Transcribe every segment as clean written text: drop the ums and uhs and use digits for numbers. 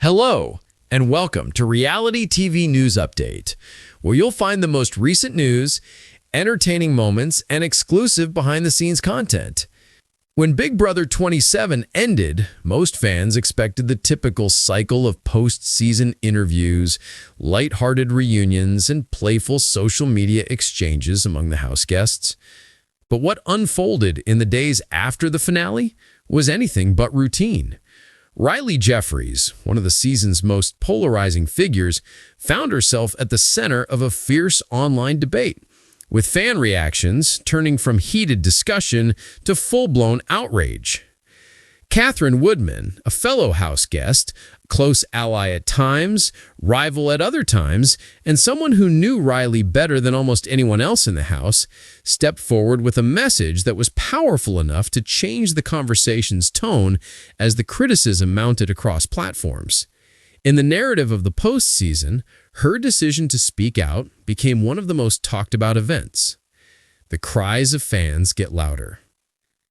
Hello, and welcome to Reality TV News Update, where you'll find the most recent news, entertaining moments, and exclusive behind-the-scenes content. When Big Brother 27 ended, most fans expected the typical cycle of post-season interviews, lighthearted reunions, and playful social media exchanges among the house guests. But what unfolded in the days after the finale was anything but routine. Rylie Jeffries, one of the season's most polarizing figures, found herself at the center of a fierce online debate, with fan reactions turning from heated discussion to full-blown outrage. Katherine Woodman, a fellow house guest, close ally at times, rival at other times, and someone who knew Rylie better than almost anyone else in the house, stepped forward with a message that was powerful enough to change the conversation's tone as the criticism mounted across platforms. In the narrative of the postseason, her decision to speak out became one of the most talked about events. The cries of fans get louder.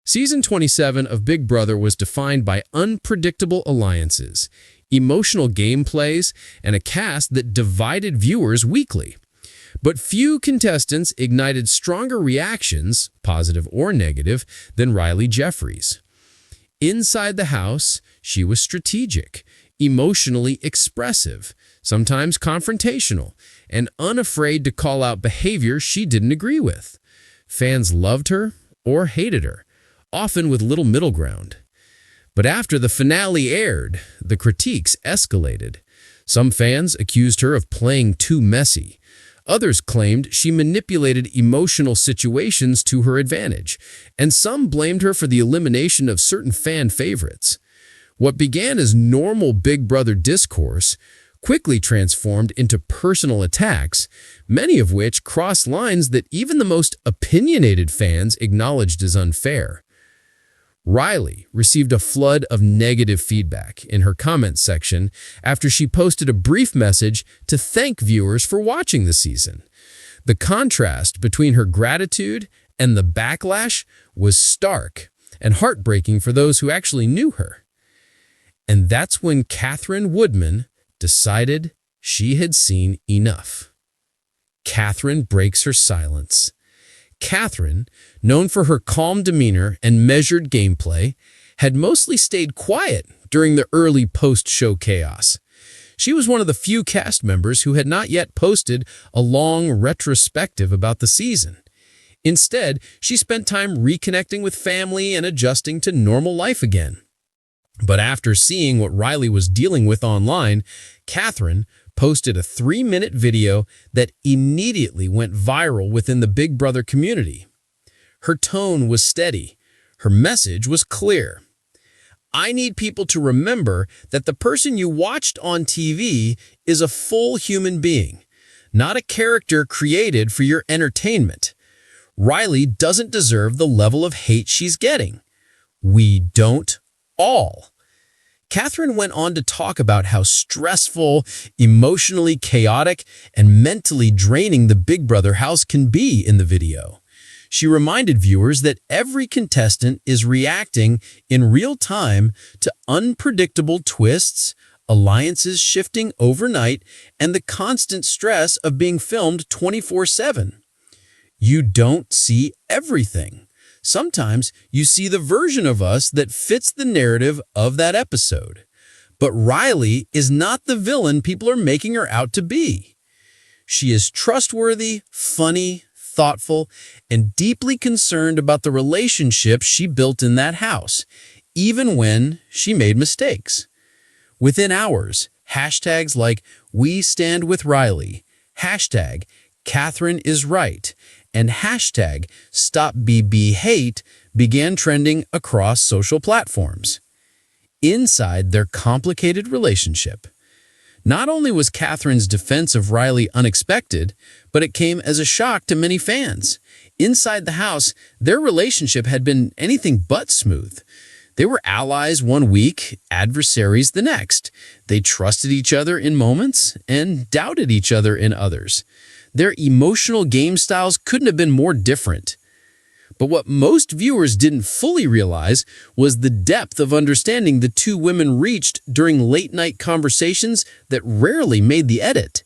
Season 27 of Big Brother was defined by unpredictable alliances, emotional gameplays, and a cast that divided viewers weekly. But few contestants ignited stronger reactions, positive or negative, than Rylie Jeffries. Inside the house, she was strategic, emotionally expressive, sometimes confrontational, and unafraid to call out behavior she didn't agree with. Fans loved her or hated her, often with little middle ground. But after the finale aired, the critiques escalated. Some fans accused her of playing too messy. Others claimed she manipulated emotional situations to her advantage, and some blamed her for the elimination of certain fan favorites. What began as normal Big Brother discourse quickly transformed into personal attacks, many of which crossed lines that even the most opinionated fans acknowledged as unfair. Rylie received a flood of negative feedback in her comments section after she posted a brief message to thank viewers for watching the season. The contrast between her gratitude and the backlash was stark and heartbreaking for those who actually knew her. And that's when Katherine Woodman decided she had seen enough. Katherine breaks her silence. Katherine, known for her calm demeanor and measured gameplay, had mostly stayed quiet during the early post-show chaos. She was one of the few cast members who had not yet posted a long retrospective about the season. Instead, she spent time reconnecting with family and adjusting to normal life again. But after seeing what Rylie was dealing with online, Katherine posted a 3-minute video that immediately went viral within the Big Brother community. Her tone was steady. Her message was clear. I need people to remember that the person you watched on TV is a full human being, not a character created for your entertainment. Rylie doesn't deserve the level of hate she's getting. We don't all. Katherine went on to talk about how stressful, emotionally chaotic, and mentally draining the Big Brother house can be in the video. She reminded viewers that every contestant is reacting in real time to unpredictable twists, alliances shifting overnight, and the constant stress of being filmed 24/7. You don't see everything. Sometimes you see the version of us that fits the narrative of that episode. But Rylie is not the villain people are making her out to be. She is trustworthy, funny, thoughtful, and deeply concerned about the relationships she built in that house, even when she made mistakes. Within hours, hashtags like We Stand With Rylie, hashtag Katherine is Right, and hashtag StopBBHate began trending across social platforms. Inside their complicated relationship, not only was Katherine's defense of Rylie unexpected, but it came as a shock to many fans. Inside the house, their relationship had been anything but smooth. They were allies one week, adversaries the next. They trusted each other in moments and doubted each other in others. Their emotional game styles couldn't have been more different. But what most viewers didn't fully realize was the depth of understanding the two women reached during late-night conversations that rarely made the edit.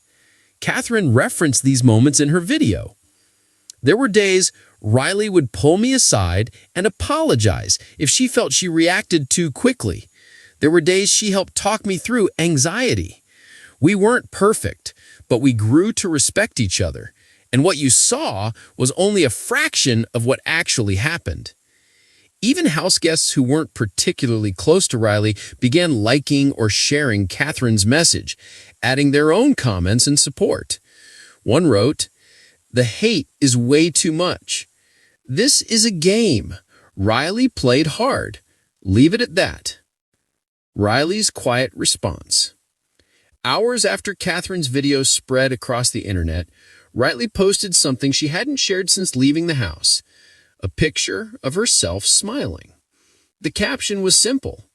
Katherine referenced these moments in her video. There were days Rylie would pull me aside and apologize if she felt she reacted too quickly. There were days she helped talk me through anxiety. We weren't perfect, but we grew to respect each other. And what you saw was only a fraction of what actually happened. Even house guests who weren't particularly close to Rylie began liking or sharing Katherine's message, adding their own comments and support. One wrote, "The hate is way too much. This is a game. Rylie played hard. Leave it at that." Rylie's quiet response. Hours after Katherine's video spread across the internet, Rylie posted something she hadn't shared since leaving the house, a picture of herself smiling. The caption was simple.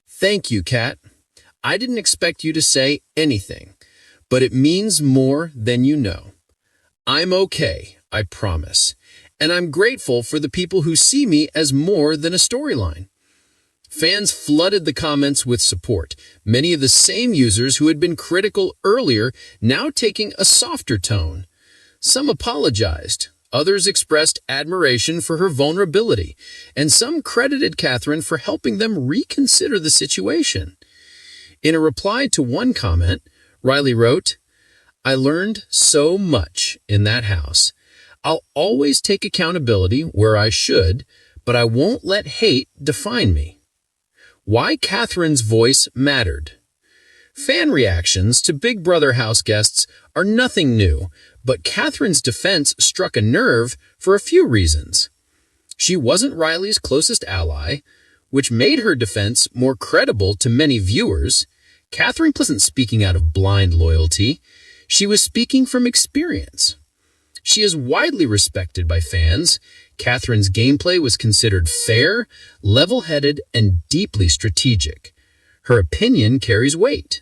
"Thank you, Kat. I didn't expect you to say anything, but it means more than you know. I'm okay, I promise, and I'm grateful for the people who see me as more than a storyline." Fans flooded the comments with support, many of the same users who had been critical earlier now taking a softer tone. Some apologized, others expressed admiration for her vulnerability, and some credited Katherine for helping them reconsider the situation. In a reply to one comment, Rylie wrote, "I learned so much in that house. I'll always take accountability where I should, but I won't let hate define me." Why Katherine's voice mattered. Fan reactions to Big Brother house guests are nothing new, but Katherine's defense struck a nerve for a few reasons. She wasn't Rylie's closest ally, which made her defense more credible to many viewers. Katherine wasn't speaking out of blind loyalty. She was speaking from experience. She is widely respected by fans. Katherine's gameplay was considered fair, level-headed, and deeply strategic. Her opinion carries weight.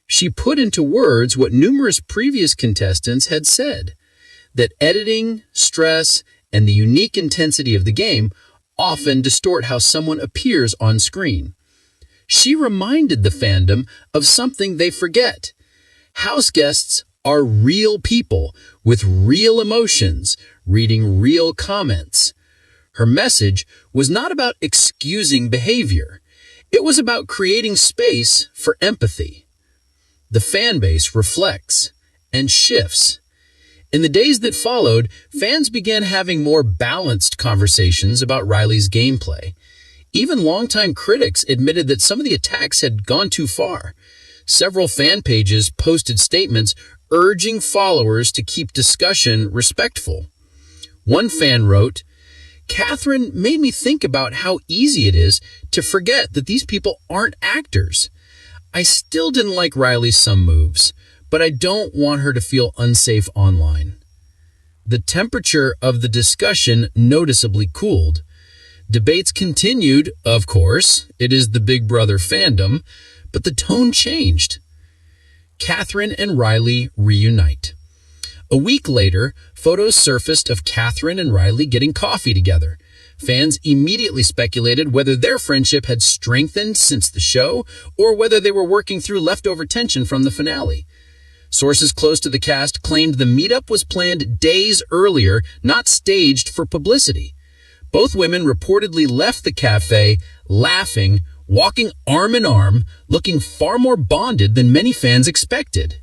She put into words what numerous previous contestants had said, that editing, stress, and the unique intensity of the game often distort how someone appears on screen. She reminded the fandom of something they forget. House guests are real people with real emotions, reading real comments. Her message was not about excusing behavior. It was about creating space for empathy. The fan base reflects and shifts. In the days that followed, fans began having more balanced conversations about Rylie's gameplay. Even longtime critics admitted that some of the attacks had gone too far. Several fan pages posted statements urging followers to keep discussion respectful. One fan wrote, "Katherine made me think about how easy it is to forget that these people aren't actors. I still didn't like Rylie's some moves, but I don't want her to feel unsafe online." The temperature of the discussion noticeably cooled. Debates continued, of course. It is the Big Brother fandom, but the tone changed. Katherine and Rylie reunite. A week later, photos surfaced of Katherine and Rylie getting coffee together. Fans immediately speculated whether their friendship had strengthened since the show or whether they were working through leftover tension from the finale. Sources close to the cast claimed the meetup was planned days earlier, not staged for publicity. Both women reportedly left the cafe laughing, walking arm in arm, looking far more bonded than many fans expected.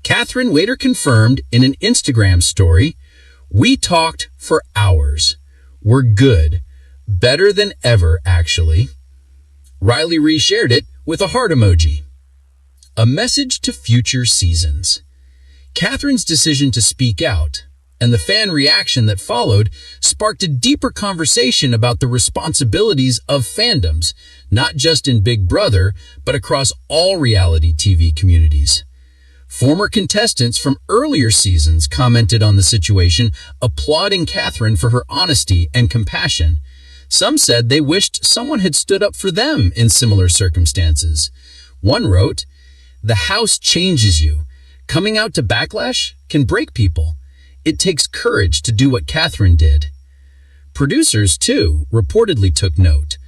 Katherine later confirmed in an Instagram story, "We talked for hours. We're good. Better than ever, actually." Rylie reshared it with a heart emoji. A message to future seasons. Katherine's decision to speak out and the fan reaction that followed sparked a deeper conversation about the responsibilities of fandoms, not just in Big Brother, but across all reality TV communities. Former contestants from earlier seasons commented on the situation, applauding Katherine for her honesty and compassion. Some said they wished someone had stood up for them in similar circumstances. One wrote, "The house changes you. Coming out to Backlash can break people. It takes courage to do what Katherine did." Producers, too, reportedly took note.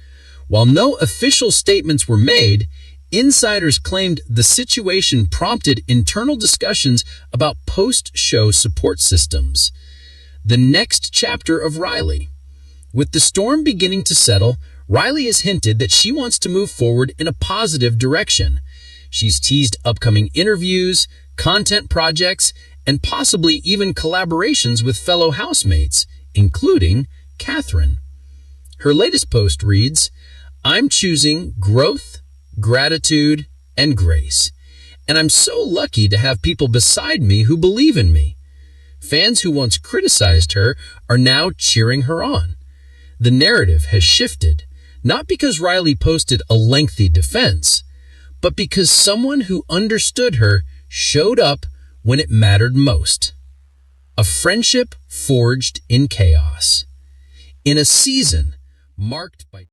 While no official statements were made, insiders claimed the situation prompted internal discussions about post-show support systems. The next chapter of Rylie. With the storm beginning to settle, Rylie has hinted that she wants to move forward in a positive direction. She's teased upcoming interviews, content projects, and possibly even collaborations with fellow housemates, including Katherine. Her latest post reads, "I'm choosing growth, gratitude, and grace. And I'm so lucky to have people beside me who believe in me." Fans who once criticized her are now cheering her on. The narrative has shifted, not because Rylie posted a lengthy defense, but because someone who understood her showed up when it mattered most. A friendship forged in chaos. In a season marked by